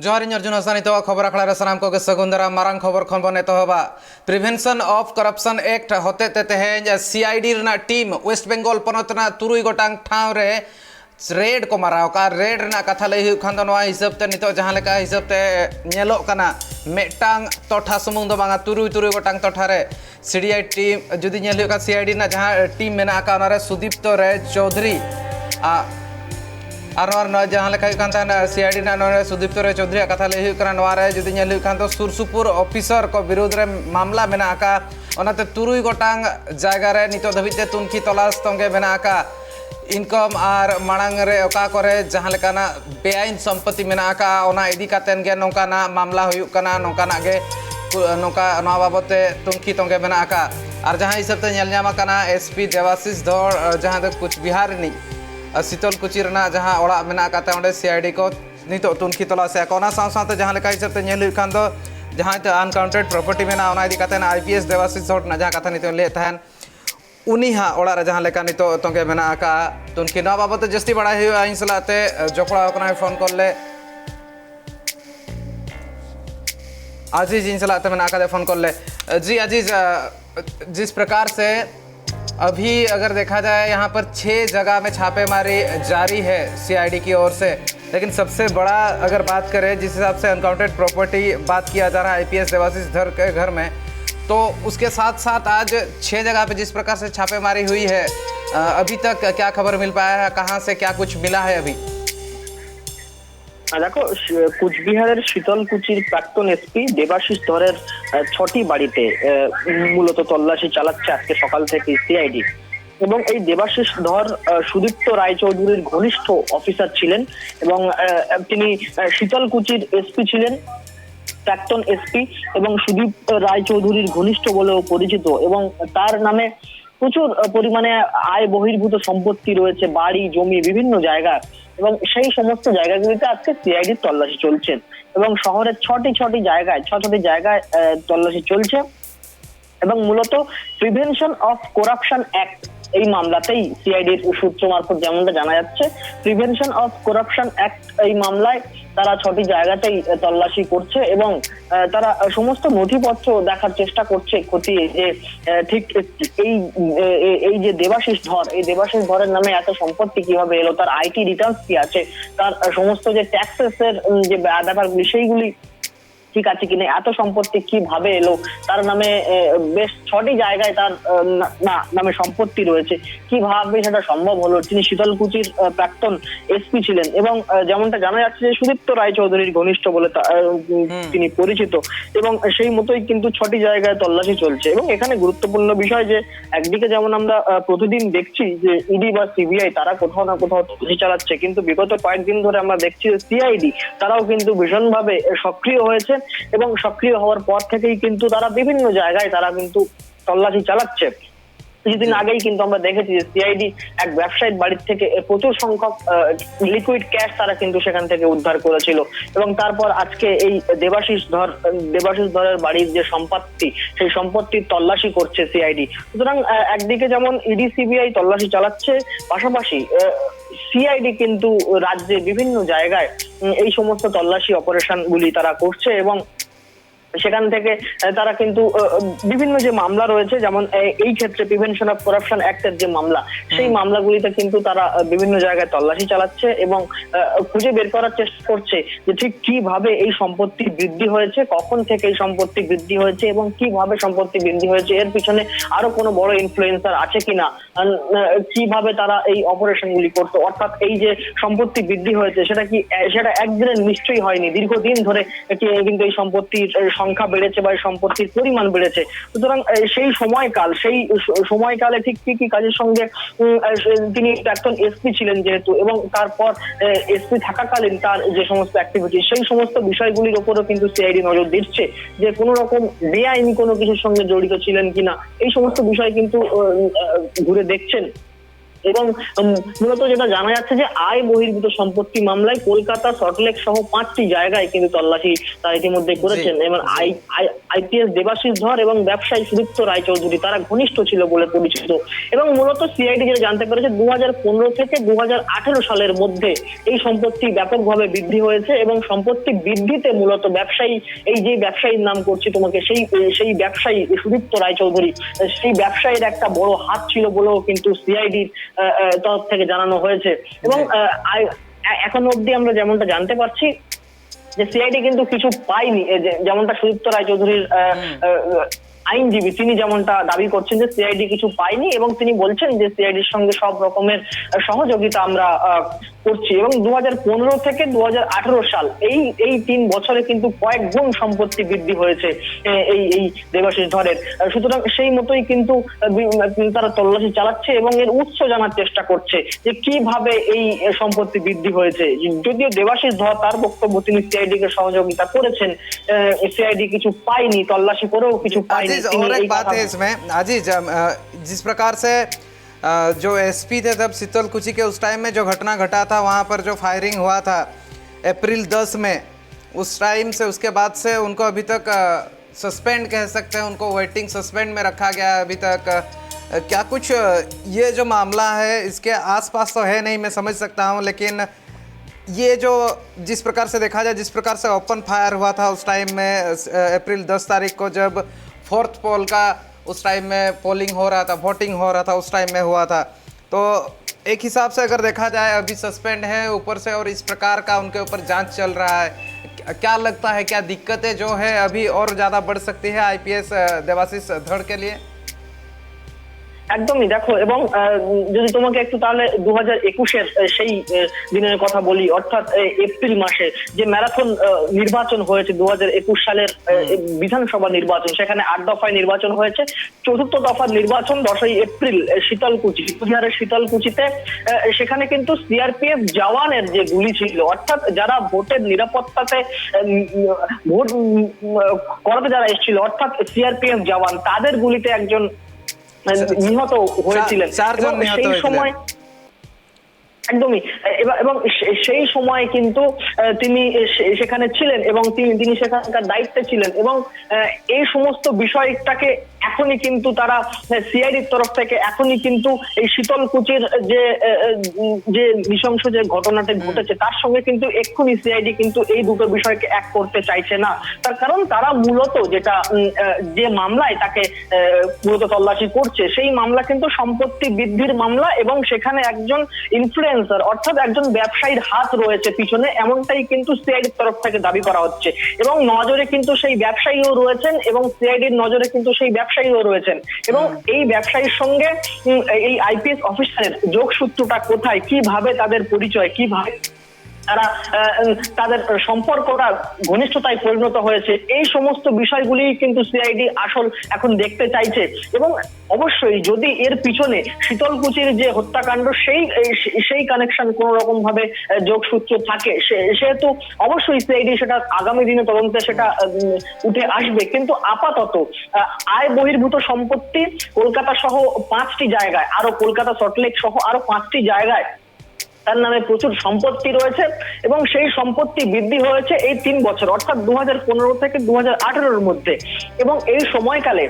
जोहार अर्जुन हसन तो खबर आखड़ा सामान को सगुंदरा मारंग खबर खन बन एतहबा प्रिवेंशन ऑफ करप्शन एक्ट होते तेहें सीआईडी टीम वेस्ट बेंगल पनत तुरुई गोटांग ठाव रे रेड को माराव का रेड कथा लई खान हिसाब से नित जहाँ हिसाब से मेटांग टोठा सुमुंग दो बांगा तुरुई तुरुई गोटांग टोठा रे सीडीआई टीम जुदी सीआईडी जहाँ टीम मेना सुदीप्त रे चौधरी और जहाँ सीआईडी सुदीप्त रे चौधरी कथा लगे जुदी तो सुर सुपुर ऑफिसर को विरोध रे मामला मेना तुरुई गोटांग जायगा रे नित धाबीते तुनखी तलाश तंगे मेना इनकम और मांग रे ओका करे जहाँ लेकाना बेआईन संपत्ति मेना इदी कातेन गे नौकाना मामला हुयुक कना नौकाना गे नौका नवा बाबते तुनखी तंगे मेना और जहाँ हिसाब से नेल ᱧᱟᱢ आकाना एसपी देवाशीष धर जहाँ दो कुछ बिहार नी शीतल कुची जहाँ ओड़ा मेना काते सीआईडी को नित तुनखी तलाश साथ जहाँ हिसाब से नेल खान दो जहाँ अनकाउंटेड प्रॉपर्टी मेना इदी काते आईपीएस देवाशीष धर जहाँ कथा नित ले तहन उनी हाँ ओड़ा जहाँ लेका नित तंगे मेना तुनखी नवा बाबते जस्ती बड़ा इन सलाते जपड़ा फोन कर ले अजीज इन सलाते मेना फोन कर ले जी अजीज जिस प्रकार से अभी अगर देखा जाए यहाँ पर 6 जगह में छापेमारी जारी है सीआईडी की ओर से, लेकिन सबसे बड़ा अगर बात करें जिस हिसाब से अनकाउंटेड प्रॉपर्टी बात किया जा रहा है आईपीएस देवाशीष धर के घर में, तो उसके साथ साथ आज 6 जगह पे जिस प्रकार से छापेमारी हुई है अभी तक क्या खबर मिल पाया है, कहाँ से क्या कुछ मिला है अभी? देखो कुचबिहारेर शीतलकुचिर प्राक्तन एसपी देवाशीष धरेर 6टी बाड़ीते मूलत तल्लाशी चालाচ্ছে আজকে সকাল থেকে সিআইডি এবং এই দেবাশিস ধর সুদীপ্ত রায়চৌধুরীর ঘনিষ্ঠ অফিসার ছিলেন এবং তিনি শীতলকুচির এসপি ছিলেন প্রাক্তন এসপি এবং সুদীপ রায়চৌধুরীর ঘনিষ্ঠ বলেও পরিচিত এবং তার নামে প্রচুর পরিমাণে আয় বহির্ভূত সম্পত্তি রয়েছে, বাড়ি জমি বিভিন্ন জায়গা এবং সেই সমস্ত জায়গাগুলিতে আজকে সিআইডির তল্লাশি চলছে এবং শহরের 6টি জায়গায় তল্লাশি চলছে এবং মূলত প্রিভেনশন অফ করাপশন অ্যাক্ট এই মামলাতেই সিআইডির সূত্র মারফত যেমনটা জানা যাচ্ছে প্রিভেনশন অফ করাপশন অ্যাক্ট এই মামলায় তারা 6টি জায়গাতেই তল্লাশি করছে এবং তারা সমস্ত নথিপত্র দেখার চেষ্টা করছে খতিয়ে যে ঠিক এই যে দেবাশিস ধর এই দেবাশিস ধরের নামে এত সম্পত্তি কিভাবে এলো, তার আইটি রিটার্নস কি আছে, তার সমস্ত যে ট্যাক্সেস এর যে ব্যাপারগুলি সেইগুলি ঠিক আছে কিনা, এত সম্পত্তি কিভাবে এলো, তার নামে বেশ 6টি জায়গায় তার নামে সম্পত্তি রয়েছে, কিভাবে সেটা সম্ভব হলো। তিনি শীতলকুচির প্রাক্তন এসপি ছিলেন এবং যেমনটা জানা যাচ্ছে যে সুদীপ্ত রায়চৌধুরীর ঘনিষ্ঠ বলে তিনি পরিচিত এবং সেই মতোই কিন্তু 6টি জায়গায় তল্লাশি চলছে এবং এখানে গুরুত্বপূর্ণ বিষয় যে একদিকে যেমন আমরা প্রতিদিন দেখছি যে ইডি বা সিবিআই তারা কোথাও না কোথাও তল্লাশি চালাচ্ছে, কিন্তু বিগত কয়েকদিন ধরে আমরা দেখছি যে সিআইডি তারাও কিন্তু ভীষণভাবে সক্রিয় হয়েছে এবং সক্রিয় হওয়ার পর থেকেই কিন্তু তারা বিভিন্ন জায়গায় তারা কিন্তু তল্লাশি চালাচ্ছে। কিছুদিন আগেই কিন্তু আমরা দেখেছি যে সিআইডি এক ব্যবসায়ীর বাড়ির থেকে প্রচুর সংখ্যক লিকুইড ক্যাশ তারা কিন্তু সেখান থেকে উদ্ধার করেছিল এবং তারপর আজকে এই দেবাশিস ধরের বাড়ির যে সম্পত্তি সেই সম্পত্তির তল্লাশি করছে সিআইডি। সুতরাং একদিকে যেমন ইডি সিবিআই তল্লাশি চালাচ্ছে, পাশাপাশি সিআইডি কিন্তু রাজ্যে বিভিন্ন জায়গায় এই সমস্ত তল্লাশি অপারেশন গুলি তারা করছে এবং সেখান থেকে তারা কিন্তু বিভিন্ন যে মামলা রয়েছে যেমন এই ক্ষেত্রে প্রিভেনশন অফ করাপশন অ্যাক্টের যে মামলা সেই মামলাগুলিতে কিন্তু তারা বিভিন্ন জায়গায় তল্লাশি চালাচ্ছে এবং খুঁজে বের করার চেষ্টা করছে যে ঠিক কিভাবে এই সম্পত্তি বৃদ্ধি হয়েছে, কখন থেকে এই সম্পত্তি বৃদ্ধি হয়েছে এবং কিভাবে সম্পত্তি বৃদ্ধি হয়েছে, এর পিছনে আরো কোনো বড় ইনফ্লুয়েন্সার আছে কিনা, কিভাবে তারা এই অপারেশন গুলি করতো। অর্থাৎ এই যে সম্পত্তি বৃদ্ধি হয়েছে সেটা একদিনের নিশ্চয়ই হয়নি, দীর্ঘদিন ধরে কিন্তু এই সম্পত্তির সংখ্যা বেড়েছে বা সম্পত্তির পরিমাণ বেড়েছে। সুতরাং সেই সময়কালে ঠিক কি কি কাজের সঙ্গে তিনি প্রাক্তন এসপি ছিলেন যেহেতু এবং তারপর এসপি থাকাকালীন তার যে সমস্ত অ্যাক্টিভিটি সেই সমস্ত বিষয়গুলির উপরও কিন্তু সিআইডি নজর দিচ্ছে যে কোনো রকম বেআইনি কোনো কিছুর সঙ্গে জড়িত ছিলেন কিনা, এই সমস্ত বিষয় কিন্তু ঘুরে দেখছেন এবং মূলত যেটা জানা যাচ্ছে যে আয় বহির্ভূত সম্পত্তি মামলায় কলকাতা, সল্টলেক সহ 5টি জায়গায় কিন্তু তল্লাশি তারা ইতিমধ্যে করেছেন। এবং আইপিএস দেবাশিস ধর এবং ব্যবসায়ী সুদীপ্ত রায়চৌধুরী তারা ঘনিষ্ঠ ছিল বলে পরিচিত। এবং মূলত সিআইডি যেটা জানতে পেরেছে 2015 থেকে 2018 সালের মধ্যে এই সম্পত্তি ব্যাপকভাবে বৃদ্ধি হয়েছে এবং সম্পত্তি বৃদ্ধিতে মূলত ব্যবসায়ী, এই যে ব্যবসায়ীর নাম করছি তোমাকে, সেই ব্যবসায়ী সুদীপ্ত রায়চৌধুরী, সেই ব্যবসায়ীর একটা বড় হাত ছিল বলেও কিন্তু সিআইডির তরফ থেকে জানানো হয়েছে। এবং এখন অবধি আমরা যেমনটা জানতে পারছি যে সিআইডি কিন্তু কিছু পায়নি, যেমনটা সুদীপ্ত রায়চৌধুরীর আইনজীবী তিনি যেমনটা দাবি করছেন যে সিআইডি কিছু পায়নি এবং তিনি বলছেন যে সিআইডির সঙ্গে সব রকমের সহযোগিতা আমরা করছি। এবং 2015 থেকে 2018 সাল এই 3 বছরে কিন্তু কয়েক গুণ সম্পত্তি বৃদ্ধি হয়েছে এই দেবাশিস ধরের। সুতরাং সেই মতোই কিন্তু তারা তল্লাশি চালাচ্ছে এবং এর উৎস জানার চেষ্টা করছে যে কিভাবে এই সম্পত্তি বৃদ্ধি হয়েছে। যদিও দেবাশিস ধর তার বক্তব্য তিনি সিআইডি কে সহযোগিতা করেছেন, সিআইডি কিছু পায়নি, তল্লাশি করেও কিছু পায়নি। और एक बात है इसमें आजीज, जिस प्रकार से जो एसपी थे तब शीतल कुची के उस टाइम में जो घटना घटा था, वहाँ पर जो फायरिंग हुआ था अप्रैल 10 में, उस टाइम से उसके बाद से उनको अभी तक सस्पेंड कह सकते हैं, उनको वेटिंग सस्पेंड में रखा गया है अभी तक। क्या कुछ ये जो मामला है इसके आसपास तो है नहीं, मैं समझ सकता हूँ, लेकिन ये जो जिस प्रकार से देखा जाए, जिस प्रकार से ओपन फायर हुआ था उस टाइम में अप्रैल 10 तारीख को, जब 4th पोल का उस टाइम में पोलिंग हो रहा था, वोटिंग हो रहा था, उस टाइम में हुआ था, तो एक हिसाब से अगर देखा जाए अभी सस्पेंड है ऊपर से और इस प्रकार का उनके ऊपर जांच चल रहा है। क्या लगता है, क्या दिक्कतें जो है अभी और ज़्यादा बढ़ सकती है आईपीएस देवाशीष धड़ के लिए? একদমই দেখো, এবং যদি তোমাকে একটু তাহলে 2021-এর সেই দিনের কথা বলি, অর্থাৎ এপ্রিল মাসে যে ম্যারাথন নির্বাচন হয়েছে 2021 সালের বিধানসভা নির্বাচন, সেখানে 8 দফায় নির্বাচন হয়েছে। 4th দফার নির্বাচন 10ই এপ্রিল শীতলকুচি, কুচবিহারের শীতলকুচিতে, সেখানে কিন্তু সিআরপিএফ জওয়ানের যে গুলি ছিল, অর্থাৎ যারা ভোটের নিরাপত্তাতে ভোট করাতে যারা এসেছিল, অর্থাৎ সিআরপিএফ জওয়ান, তাদের গুলিতে একজন নিহত হয়েছিলেন। সেই সময় একদমই, এবং সেই সময় কিন্তু তিনি সেখানে ছিলেন এবং তিনি সেখানকার দায়িত্বে ছিলেন। এবং এই সমস্ত বিষয়টাকে এখনই কিন্তু তারা সিআইডির তরফ থেকে এখনই কিন্তু এই শীতলকুচির যে নৃশংস যে ঘটনাটা ঘটেছে তার সঙ্গে কিন্তু এক্ষুনি সিআইডি কিন্তু এই দুটো বিষয়কে এক করতে চাইছে না। তার কারণ তারা মূলত যেটা যে মামলায় তাকে মূলত তল্লাশি করছে, সেই মামলা কিন্তু সম্পত্তি বৃদ্ধির মামলা এবং সেখানে একজন ইনফ্লুয়েন্সার অর্থাৎ একজন ব্যবসায়ীর হাত রয়েছে পিছনে, এমনটাই কিন্তু সিআইডির তরফ থেকে দাবি করা হচ্ছে। এবং নজরে কিন্তু সেই ব্যবসায়ীও রয়েছেন এবং সিআইডির নজরে কিন্তু সেই ব্যবসায়ীও রয়েছেন। এবং এই ব্যবসায়ীর সঙ্গে এই আইপিএস অফিসারের যোগসূত্রটা কোথায়, কিভাবে তাদের পরিচয়, কিভাবে তারা তাদের সম্পর্কটা ঘনিষ্ঠতায় পরিণত হয়েছে, এই সমস্ত বিষয়গুলি কিন্তু সিআইডি আসল এখন দেখতে চাইছে। এবং অবশ্যই যদি এর পিছনে শীতলকুচির যে হত্যাকাণ্ড সেই কানেকশন কোন রকম ভাবে যোগসূত্র থাকে, সেহেতু অবশ্যই সিআইডি সেটা আগামী দিনে তদন্তে সেটা উঠে আসবে। কিন্তু আপাতত আয় বহির্ভূত সম্পত্তি কলকাতা সহ 5টি জায়গায়, আরো কলকাতা সল্টলেক সহ আরো 5টি জায়গায় তার নামে প্রচুর সম্পত্তি রয়েছে এবং সেই সম্পত্তি বৃদ্ধি হয়েছে এই 3 বছর, অর্থাৎ 2015 থেকে 2018-এর মধ্যে। এবং এই সময়কালে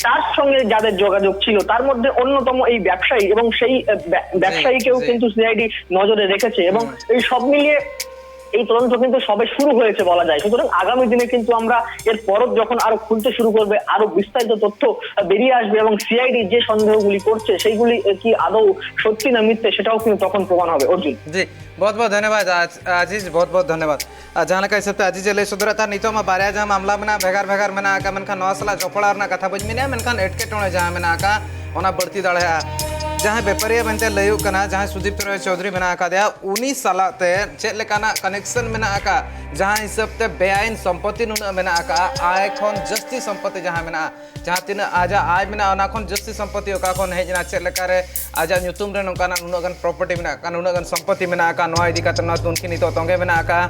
তার সঙ্গে যাদের যোগাযোগ ছিল তার মধ্যে অন্যতম এই ব্যবসায়ী, এবং সেই ব্যবসায়ীকেও কিন্তু সিআইডি নজরে রেখেছে। এবং এই সব মিলিয়ে এই তদন্ত কিন্তু সবে শুরু হয়েছে বলা যায়। সুতরাং আগামী দিনে কিন্তু আমরা এর পরও যখন আরো খুলতে শুরু করবে, আরো বিস্তারিত তথ্য বেরিয়ে আসবে এবং সিআইডি যে সন্দেহগুলি করছে সেইগুলি কি আদৌ সত্যি না মিথ্যে সেটাও কিন্তু তখন প্রমাণ হবে। অর্জুন জি, बहुत बहुत धन्यवाद आजीज, बहुत बहुत धन्यवाद। जहाँ लगा इस हफ्ते आजीज ले सुधरा था नीतो में बारे जहाँ मामला में भेगार भेगार में आका मनखा नवासला चौपड़ा कथा बज में मनखान एटके टोणे जहाँ में आका ओना बढ़ती दड़े जहाँ बेपरिया बनते लयू कना जहाँ सुदीप्त राय चौधरी में आका दिया 19 सालते चेक लेकाना कनेक्शन में आका जहाँ इस हफ्ते बेआईन संपत्ति नुना में आका आय खन जस्ती संपत्ति जहाँ में जहाँ तीन आजा आय में ओना खन जस्ती संपत्ति ओका खन हेजना चेक लेकारे आजा न्यूतुम रे नोकाना नुनागन प्रॉपर्टी में आका नुनागन संपत्ति में आका नोआ इदी काते ना तुनकी नितो तोंगे में आका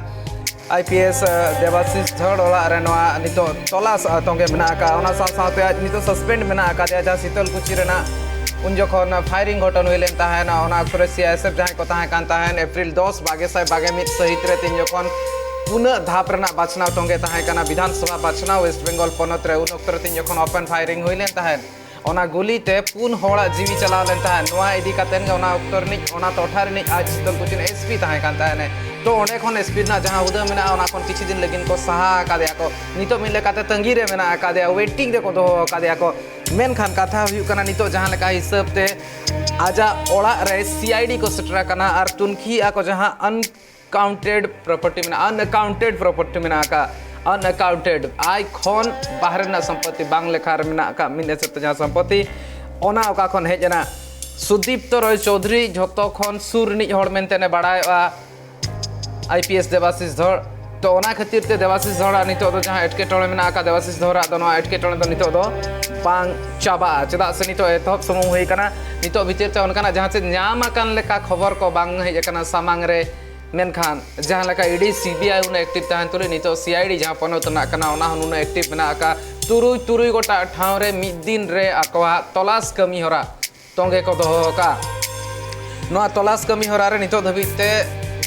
आईपीएस देवाशीष धड़ ओड़ा रे नोआ नितो तलाश तोंगे में आका ओना साथ साथ नितो सस्पेंड में आका जहाँ शीतलकुची रेना उन जखन फायरिंग घटन हुई लेन तहन ओना ऑक्ट रे सीआईएसएफ जहां को तहां कान तहन अप्रैल 10 2221 सहित रे तीन जखन पुनः धाप रेना बाचनाव तंगे तहां काना विधानसभा बाचनाव वेस्ट बेंगल पनत रे उन ऑक्ट रे तीन जखन ओपन फायरिंग हुई लेन तहन ओना गोली ते पुन होड़ा जीवी चलाव लेन तहन नोआ इदी कातेन ओना ऑक्ट रे ओना टोठा रे आज शीतलकुची एसपी तहां कान तहन तो ओंडे खन एसपी ना जहां हुदा मेना ओना खन किछि दिन लगिन को सहा कादया को नितो मिले काते तंगी रे मेना कादया वेटिंग रे को दो कादया को मेन खान कथा हुई कना नितो जहां लेका हिसाब ते आजा ओड़ा रे सीआईडी को सेटरा कना आर तुनखी आ को जहां अनकाउंटेड प्रॉपर्टी में अनकाउंटेड प्रॉपर्टी में का अनकाउंटेड आई खन बाहर ना संपत्ति बांग लेखार में का मिने से जहां संपत्ति ओना ओका खन हेजना सुदीप्त रॉय चौधरी झतो खन सुरनी हड़ मेनते ने बड़ायवा आईपीएस देवाशीष धर तो ओना खातिर ते देवाशीष धरा नितो दो जहां एटकेटोळे मेना का देवाशीष धरा दो नोआ एटकेटोळे दो नितो दो बांग चाबा चेदा से नितो एतहब समूह हुई कना नितो भीतर ते उनका जहां से न्याम अकन लेका खबर को बांग हे कना सामांग रे मेनखान जहां लेका ईडी सीबीआई उन एक्टिव तहन तुले नितो सीआईडी जहां पनोत ना कना ओना हुन एक्टिव मेना का तुरुई तुरुई गोटा ठाव रे मिद दिन रे आकवा तलाश कमी होरा तोंगे को दोहो का नोआ तलाश कमी होरा रे नितो धबिते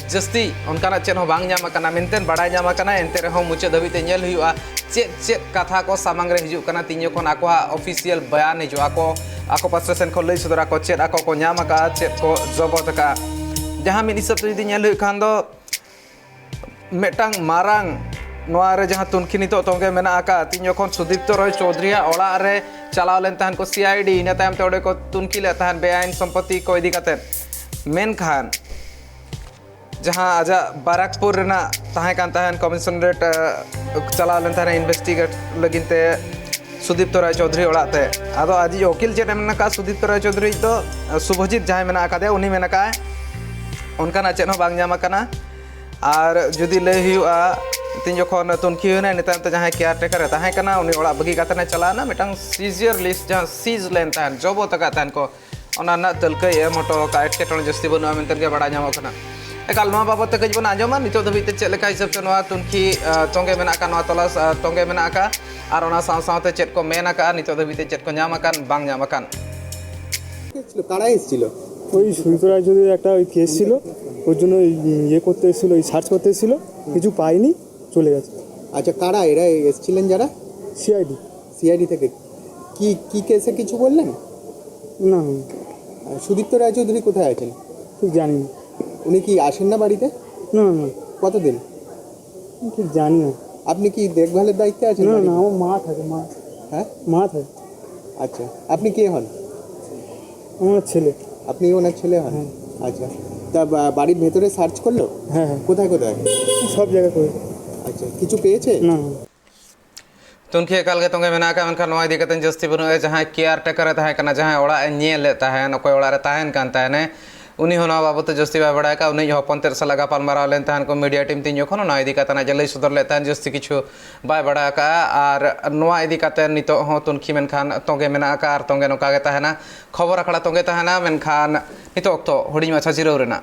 जस्ती उनका चेन हो बांग जामा कना मेनतेन बड़ाय जामा कना एनते रहो मुचे धबिते नेल हुआ चेत चेत कथा को सामांग रे हिजु कना तीन जखन आको ऑफिशियल बयान हिजु आको पास्टर सेन को लई सदरा को चेत आको को न्यामा का चेत को जगत का जहां मिन हिसाब जदी नेल हुई खान दो मेटांग मारांग नोआ रे जहां तुनखी नितो तोंगे मेना आका तीन जखन सुदीप्त रॉय चौधरी ओड़ा रे चलाव लेन तहन को सीआईडी इना तायम ते ओडे को तुनखी ले तहन बेआईन संपत्ति को इदी काते मेन खान जहां आजा बाराकपुर रेना तहां कान तहन कमिश्नरेट चलाव लेन तहन इन्वेस्टिगेट लगिनते सुदीप्त राय चौधरी ओड़ाते आदो आज वकील चेन मेना का सुदीप्त राय चौधरी तो शुभजीत जहां मेना का दे उनी मेना का उनका ना चेन हो बांग जामा कना आर जुदी ले हुआ तीन जखन तुनखी होना निताम तो जहां केयर टेकर तहां कना उनी ओड़ा बगी काते ने चलाना मिटांग सीजियर लिस्ट जहां सीज लेन तहन जबो तका तहन को ओना ना तलकई एम हटो का एटकेटोळे जस्ती बनुआ मेनतन के बड़ा जामा कना एकाल नोआ बाबत तक बन आंजमा नितो धबिते चेद लेका हिसाब ते नोआ तुनखी तोंगे मेना का नोआ तलाश तोंगे मेना का आर ओना साव सावते चेद को मेना का नितो धबिते चेद को न्याम आकान बांग न्याम आकान কারা এসেছিল ওই সুইতরায় যদি একটা ওই কেস ছিল ওর জন্য ইয়ে করতে এসেছিল ওই সার্চ করতে এসেছিল কিছু পাইনি চলে গেছে। আচ্ছা কারা এরা এসেছিলেন যারা? সিআইডি। সিআইডি থেকে কি কি কেসে কিছু বললেন? না সুদীপ্ত রায়চৌধুরী কোথায় আছেন? ঠিক জানি না। উনি কি আসেন না বাড়িতে? না না কতদিন? ঠিক জানি না। আপনি কি দেখভালের দায়িত্বে আছেন? না বাড়িতে? না আমার মা থাকে মা। হ্যাঁ মা থাকে। আচ্ছা আপনি কে হন? আমার ছেলে। আপনি ওনার ছেলে হন? আচ্ছা তা বাড়ির ভেতরে সার্চ করলো? হ্যাঁ হ্যাঁ কোথায় কোথায়? সব জায়গায় করে। আচ্ছা কিছু পেয়েছে? না तुनखी एकाल के तोंगे मेना का मेनखान नोआ इदी काते जस्ती बनु जहां केयर टेकर तहां कना जहां ओड़ा नेल तहन अकोय ओड़ा रे तहन कान तहन उनी होना बाबत जस्ती बाय बड़ा का उनी हपन तेर सलागा पालमाराव लेन तहन को मीडिया टीम तीन जखन ना इदी काते ना जलई सुदर ले तहन जस्ती किछु बाय बड़ा का आर नोआ इदी काते नितो हो तुनखी मेनखान तोंगे मेना का आर तोंगे नोका गे तहना खबर आखड़ा तोंगे तहना मेनखान नितो तो हुडी माछा जिरो रेना।